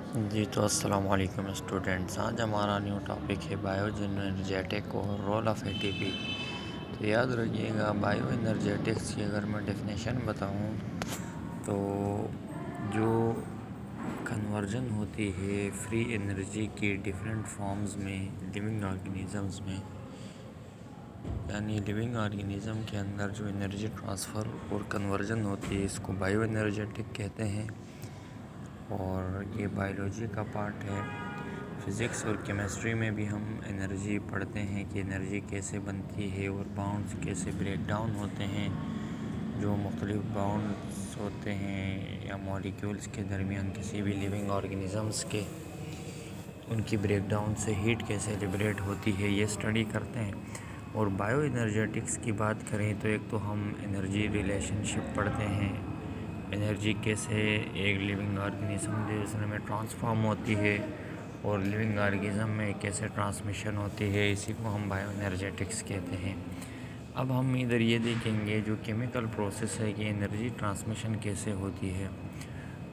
जी तो अस्सलाम वालेकुम स्टूडेंट्स। आज हमारा न्यू टॉपिक है बायोजिन एनर्जेटिक और रोल ऑफ एटीपी। तो याद रखिएगा, बायो एनर्जेटिक्स की अगर मैं डेफिनेशन बताऊं तो जो कन्वर्जन होती है फ्री एनर्जी की डिफरेंट फॉर्म्स में लिविंग ऑर्गेनिजम्स में, यानी लिविंग ऑर्गेनिज्म के अंदर जो एनर्जी ट्रांसफ़र और कन्वर्जन होती है, इसको बायो एनर्जेटिक कहते हैं। और ये बायोलॉजी का पार्ट है। फ़िज़िक्स और केमिस्ट्री में भी हम एनर्जी पढ़ते हैं कि एनर्जी कैसे बनती है और बाउंड्स कैसे ब्रेक डाउन होते हैं। जो मुख्तलिफ बाउंड्स होते हैं या मॉलिक्यूल्स के दरमियान किसी भी लिविंग ऑर्गेनिजम्स के, उनकी ब्रेक डाउन से हीट कैसे लिबरेट होती है, ये स्टडी करते हैं। और बायो एनर्जेटिक्स की बात करें तो एक तो हम एनर्जी रिलेशनशिप पढ़ते हैं। एनर्जी कैसे एक लिविंग ऑर्गेनिज्म दूसरे में ट्रांसफॉर्म होती है और लिविंग ऑर्गेनिज्म में कैसे ट्रांसमिशन होती है, इसी को हम बायो एनर्जेटिक्स कहते हैं। अब हम इधर ये देखेंगे जो केमिकल प्रोसेस है कि एनर्जी ट्रांसमिशन कैसे होती है।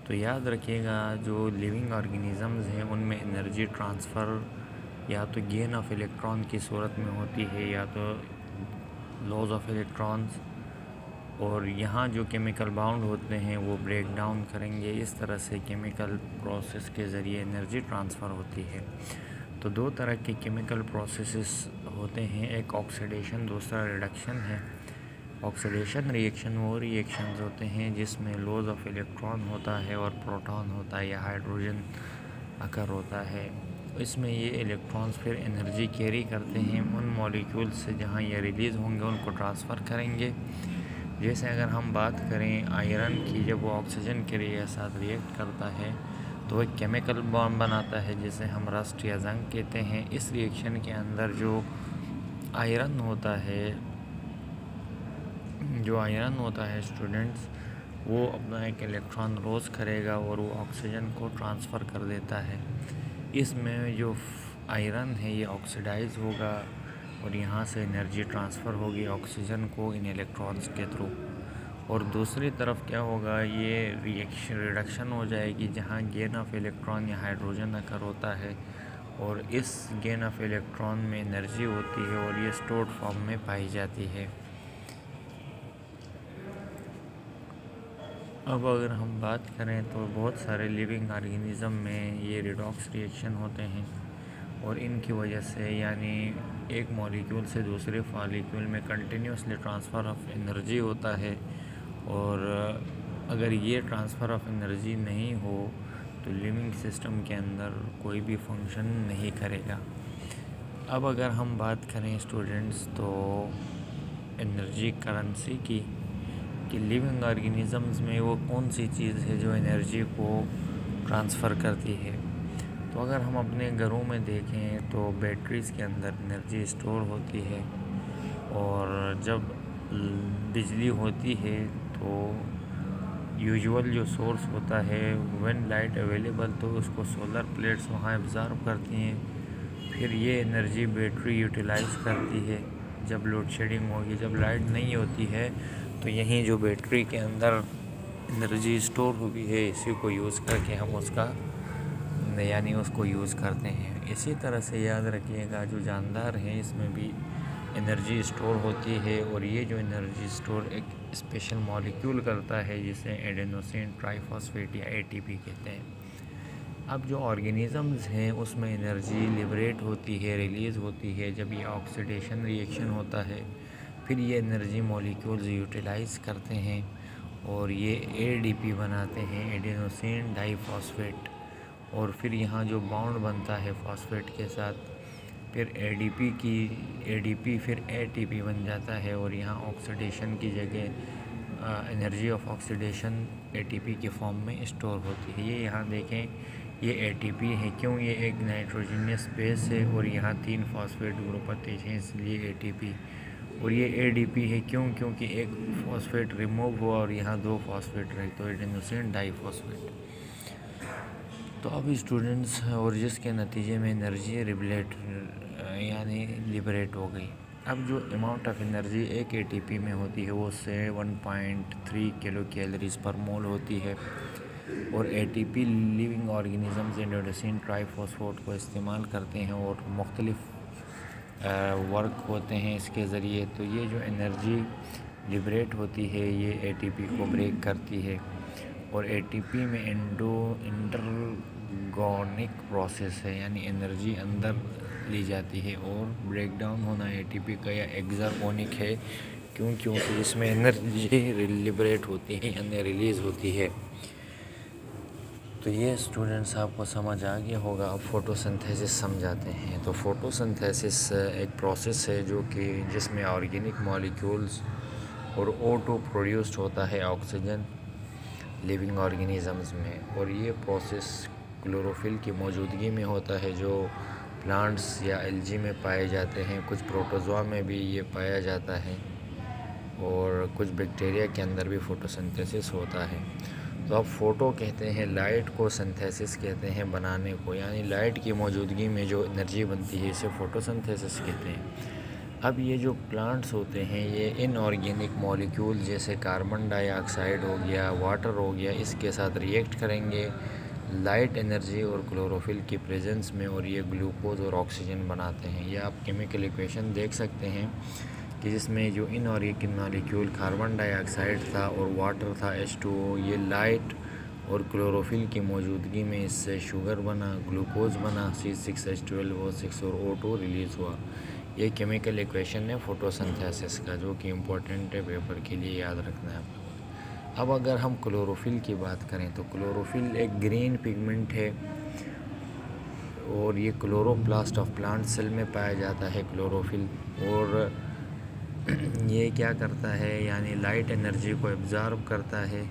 तो याद रखिएगा, जो लिविंग ऑर्गेनिजम्स हैं उनमें एनर्जी ट्रांसफ़र या तो गेन ऑफ इलेक्ट्रॉन की सूरत में होती है या तो लॉस ऑफ इलेक्ट्रॉन्स। और यहाँ जो केमिकल बाउंड होते हैं वो ब्रेक डाउन करेंगे। इस तरह से केमिकल प्रोसेस के ज़रिए एनर्जी ट्रांसफ़र होती है। तो दो तरह के केमिकल प्रोसेसेस होते हैं, एक ऑक्सीडेशन, दूसरा रिडक्शन है। ऑक्सीडेशन रिएक्शन वो रिएक्शंस होते हैं जिसमें लॉस ऑफ इलेक्ट्रॉन होता है और प्रोटॉन होता है या हाइड्रोजन अकर होता है। इसमें ये इलेक्ट्रॉन्स फिर एनर्जी कैरी करते हैं उन मॉलिक्यूल्स से जहाँ ये रिलीज़ होंगे, उनको ट्रांसफ़र करेंगे। जैसे अगर हम बात करें आयरन की, जब वो ऑक्सीजन के साथ रिएक्ट करता है तो एक केमिकल बॉन्ड बनाता है जिसे हम रस्ट या जंग कहते हैं। इस रिएक्शन के अंदर जो आयरन होता है स्टूडेंट्स, वो अपना एक इलेक्ट्रॉन लॉस करेगा और वो ऑक्सीजन को ट्रांसफ़र कर देता है। इसमें जो आयरन है ये ऑक्सीडाइज होगा और यहाँ से एनर्जी ट्रांसफ़र होगी ऑक्सीजन को इन इलेक्ट्रॉन्स के थ्रू। और दूसरी तरफ क्या होगा, ये रिडक्शन हो जाएगी जहाँ गेन ऑफ इलेक्ट्रॉन या हाइड्रोजन अकर होता है और इस गेन ऑफ इलेक्ट्रॉन में एनर्जी होती है और ये स्टोर्ड फॉर्म में पाई जाती है। अब अगर हम बात करें तो बहुत सारे लिविंग ऑर्गेनिज़म में ये रिडॉक्स रिएक्शन होते हैं और इनकी वजह से, यानी एक मॉलिक्यूल से दूसरे मॉलिक्यूल में कंटिन्यूसली ट्रांसफ़र ऑफ एनर्जी होता है। और अगर ये ट्रांसफ़र ऑफ एनर्जी नहीं हो तो लिविंग सिस्टम के अंदर कोई भी फंक्शन नहीं करेगा। अब अगर हम बात करें स्टूडेंट्स तो एनर्जी करेंसी की, कि लिविंग ऑर्गेनिजम्स में वो कौन सी चीज़ है जो एनर्जी को ट्रांसफ़र करती है। तो अगर हम अपने घरों में देखें तो बैटरीज़ के अंदर एनर्जी स्टोर होती है और जब बिजली होती है तो यूजुअल जो सोर्स होता है, व्हेन लाइट अवेलेबल, तो उसको सोलर प्लेट्स वहाँ एब्ज़ॉर्ब करती हैं। फिर ये एनर्जी बैटरी यूटिलाइज़ करती है जब लोड शेडिंग होगी। जब लाइट नहीं होती है तो यहीं जो बैटरी के अंदर एनर्जी स्टोर हुई है, इसी को यूज़ करके हम उसको यूज़ करते हैं। इसी तरह से याद रखिएगा, जो जानदार हैं इसमें भी एनर्जी स्टोर होती है और ये जो एनर्जी स्टोर एक स्पेशल मॉलिक्यूल करता है जिसे एडेनोसिन ट्राइफॉस्फेट या एटीपी कहते हैं। अब जो ऑर्गेनिजम्स हैं उसमें एनर्जी लिबरेट होती है, रिलीज़ होती है जब ये ऑक्सीडेशन रिएक्शन होता है। फिर ये एनर्जी मॉलिक्यूल्स यूटिलाइज़ करते हैं और ये एडीपी बनाते हैं, एडेनोसिन डाइफॉस्फेट। और फिर यहाँ जो बॉन्ड बनता है फॉस्फेट के साथ, फिर एडीपी फिर एटीपी बन जाता है और यहाँ ऑक्सीडेशन की जगह एनर्जी ऑफ ऑक्सीडेशन एटीपी के फॉर्म में स्टोर होती है। ये यहाँ देखें, ये एटीपी है, क्यों, ये एक नाइट्रोजनियस बेस है और यहाँ 3 फॉस्फेट ग्रुप आते हैं, इसलिए एटीपी। और ये एडीपी है, क्योंकि एक फॉस्फेट रिमूव हुआ और यहाँ 2 फॉस्फेट रहे, तो एडेनोसिन डाइफॉस्फेट। तो अब स्टूडेंट्स, और जिसके नतीजे में एनर्जी यानी लिबरेट हो गई। अब जो अमाउंट ऑफ एनर्जी एक एटीपी में होती है वो 1.3 किलो कैलोरीज पर मोल होती है। और एटीपी लिविंग ऑर्गेनिजम्स एंडोडसिन ट्राइफॉस्फेट को इस्तेमाल करते हैं और मुख्तलिफ वर्क होते हैं इसके ज़रिए। तो ये जो एनर्जी लिबरेट होती है ये एटीपी को ब्रेक करती है और एटीपी में इंटरगोनिक प्रोसेस है, यानी एनर्जी अंदर ली जाती है। और ब्रेकडाउन होना एटीपी का या एक्सरगोनिक है, क्योंकि इसमें एनर्जी लिबरेट होती है यानी रिलीज़ होती है। तो ये स्टूडेंट्स आपको समझ आ गया होगा। अब फोटोसिंथेसिस समझाते हैं। तो फोटोसिंथेसिस एक प्रोसेस है जो कि जिसमें ऑर्गेनिक मॉलिक्यूल्स और O2 प्रोड्यूस्ड होता है ऑक्सीजन लिविंग ऑर्गेनिजम्स में, और ये प्रोसेस क्लोरोफिल की मौजूदगी में होता है जो प्लांट्स या एल्गी में पाए जाते हैं। कुछ प्रोटोजोआ में भी ये पाया जाता है और कुछ बैक्टीरिया के अंदर भी फोटोसिंथेसिस होता है। तो अब फ़ोटो कहते हैं लाइट को, सिंथेसिस कहते हैं बनाने को, यानी लाइट की मौजूदगी में जो एनर्जी बनती है इसे फोटोसिंथेसिस कहते हैं। अब ये जो प्लांट्स होते हैं ये इनऑर्गेनिक मॉलिक्यूल जैसे कार्बन डाइऑक्साइड हो गया, वाटर हो गया, इसके साथ रिएक्ट करेंगे लाइट एनर्जी और क्लोरोफिल की प्रेजेंस में, और ये ग्लूकोज और ऑक्सीजन बनाते हैं। ये आप केमिकल इक्वेशन देख सकते हैं कि जिसमें जो इनऑर्गेनिक मॉलिक्यूल कार्बन डाइऑक्साइड था और वाटर था H2O, ये लाइट और क्लोरोफिल की मौजूदगी में इससे शुगर बना, ग्लूकोज बना, C6H12O6 और O2 रिलीज़ हुआ। ये केमिकल इक्वेशन है फोटोसिंथेसिस का, जो कि इम्पोर्टेंट है, पेपर के लिए याद रखना है। अब अगर हम क्लोरोफिल की बात करें तो क्लोरोफिल एक ग्रीन पिगमेंट है और ये क्लोरोप्लास्ट ऑफ प्लांट सेल में पाया जाता है क्लोरोफिल। और ये क्या करता है, यानी लाइट एनर्जी को एब्ज़ॉर्ब करता है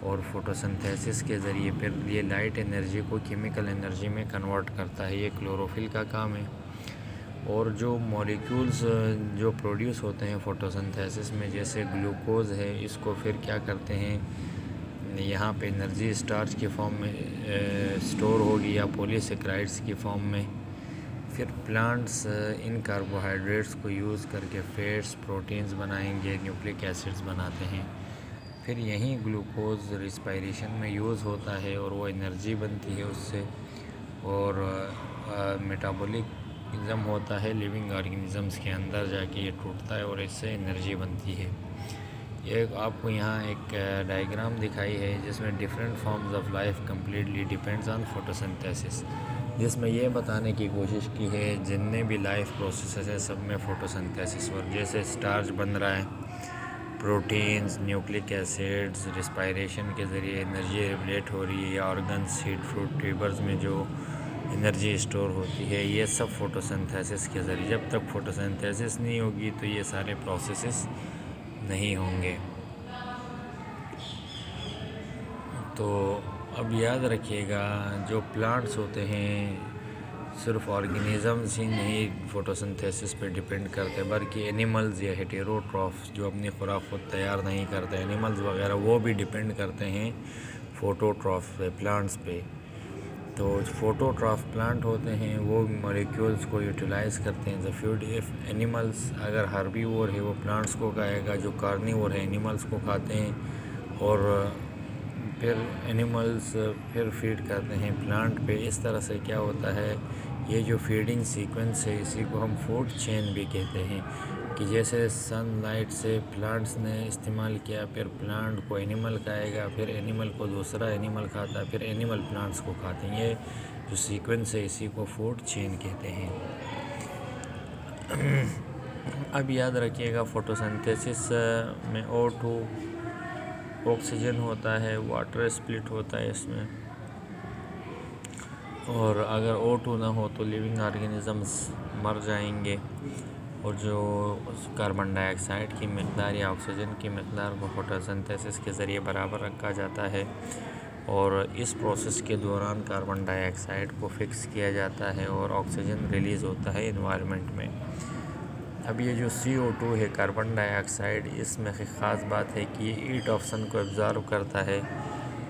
और फोटोसिंथेसिस के ज़रिए फिर ये लाइट एनर्जी को केमिकल एनर्जी में कन्वर्ट करता है। ये क्लोरोफिल का काम है। और जो मॉलिक्यूल्स जो प्रोड्यूस होते हैं फोटोसिंथेसिस में, जैसे ग्लूकोज है, इसको फिर क्या करते हैं, यहाँ पे एनर्जी स्टार्च की फॉर्म में स्टोर होगी या पॉलीसेकेराइड्स की फॉर्म में। फिर प्लांट्स इन कार्बोहाइड्रेट्स को यूज़ करके फैट्स, प्रोटीन्स बनाएंगे, न्यूक्लिक एसिड्स बनाते हैं। फिर यहीं ग्लूकोज रिस्पायरेशन में यूज़ होता है और वो एनर्जी बनती है उससे। और मेटाबॉलिज्म होता है लिविंग ऑर्गेनिजम्स के अंदर जाके ये टूटता है और इससे एनर्जी बनती है। ये आपको यहाँ एक डायग्राम दिखाई है जिसमें different forms of life completely depends on photosynthesis, जिसमें ये बताने की कोशिश की है जितने भी लाइफ प्रोसेसेस है सब में फोटोसिंथेसिस, और जैसे स्टार्च बन रहा है, प्रोटीन्स, न्यूक्लिक एसिड्स, रिस्पायरेशन के ज़रिए एनर्जी रिलेट हो रही है, ऑर्गन, सीड, फ्रूट, ट्यूबर्स में जो एनर्जी स्टोर होती है, ये सब फोटोसिंथेसिस के ज़रिए। जब तक फोटोसिंथेसिस नहीं होगी तो ये सारे प्रोसेसेस नहीं होंगे। तो अब याद रखिएगा जो प्लांट्स होते हैं सिर्फ ऑर्गेनिजम्स ही नहीं फोटोसिंथेसिस पे डिपेंड करते, बल्कि एनिमल्स या हेटेरोट्रॉफ्स जो अपनी खुराक खुद तैयार नहीं करते, एनिमल्स वगैरह, वो भी डिपेंड करते हैं फोटोट्रॉफ पे, प्लांट्स पे। तो फोटोट्रॉफ प्लांट होते हैं वो मॉलिक्यूल्स को यूटिलाइज़ करते हैं द फूड। इफ़ एनिमल्स, अगर हर्बीवोर है वो प्लांट्स को खाएगा, जो कार्निवोर है एनिमल्स को खाते हैं, और फिर एनिमल्स फिर फीड करते हैं प्लांट पे। इस तरह से क्या होता है, ये जो फीडिंग सीक्वेंस है इसी को हम फूड चेन भी कहते हैं, कि जैसे सनलाइट से प्लांट्स ने इस्तेमाल किया, फिर प्लांट को एनिमल खाएगा, फिर एनिमल को दूसरा एनिमल खाता है, फिर एनिमल प्लांट्स को खाते हैं। ये जो सीक्वेंस है इसी को फूड चेन कहते हैं। अब याद रखिएगा फोटोसिंथेसिस में O2 ऑक्सीजन होता है, वाटर स्प्लिट होता है इसमें, और अगर O2 ना हो तो लिविंग ऑर्गेनिजम्स मर जाएंगे। और जो कार्बन डाइऑक्साइड की मकदार या ऑक्सीजन की मकदार को फोटोसिंथेसिस के ज़रिए बराबर रखा जाता है, और इस प्रोसेस के दौरान कार्बन डाइऑक्साइड को फिक्स किया जाता है और ऑक्सीजन रिलीज़ होता है एनवायरनमेंट में। अब ये जो CO2 है कार्बन डाइऑक्साइड, इसमें ख़ास बात है कि ये हीट ऑफ सन को एब्ज़ॉर्ब करता है,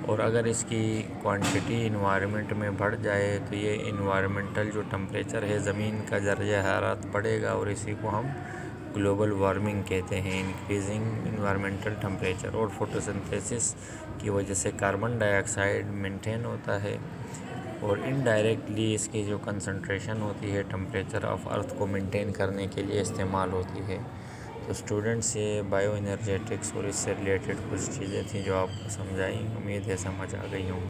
और अगर इसकी क्वांटिटी इन्वायरमेंट में बढ़ जाए तो ये इन्वायरमेंटल जो टेम्परेचर है ज़मीन का दर्जा हरारत बढ़ेगा, और इसी को हम ग्लोबल वार्मिंग कहते हैं, इंक्रीजिंग इन्वायरमेंटल टेम्परेचर और फोटोसिंथेसिस की वजह से कार्बन डाइऑक्साइड मेंटेन होता है और इनडायरेक्टली इसकी जो कंसंट्रेशन होती है टेम्परेचर ऑफ अर्थ को मेंटेन करने के लिए इस्तेमाल होती है। तो स्टूडेंट्स, ये बायो एनर्जेटिक्स और इससे रिलेटेड कुछ चीज़ें थी जो आपको समझाई। उम्मीद है समझ आ गई होंगी।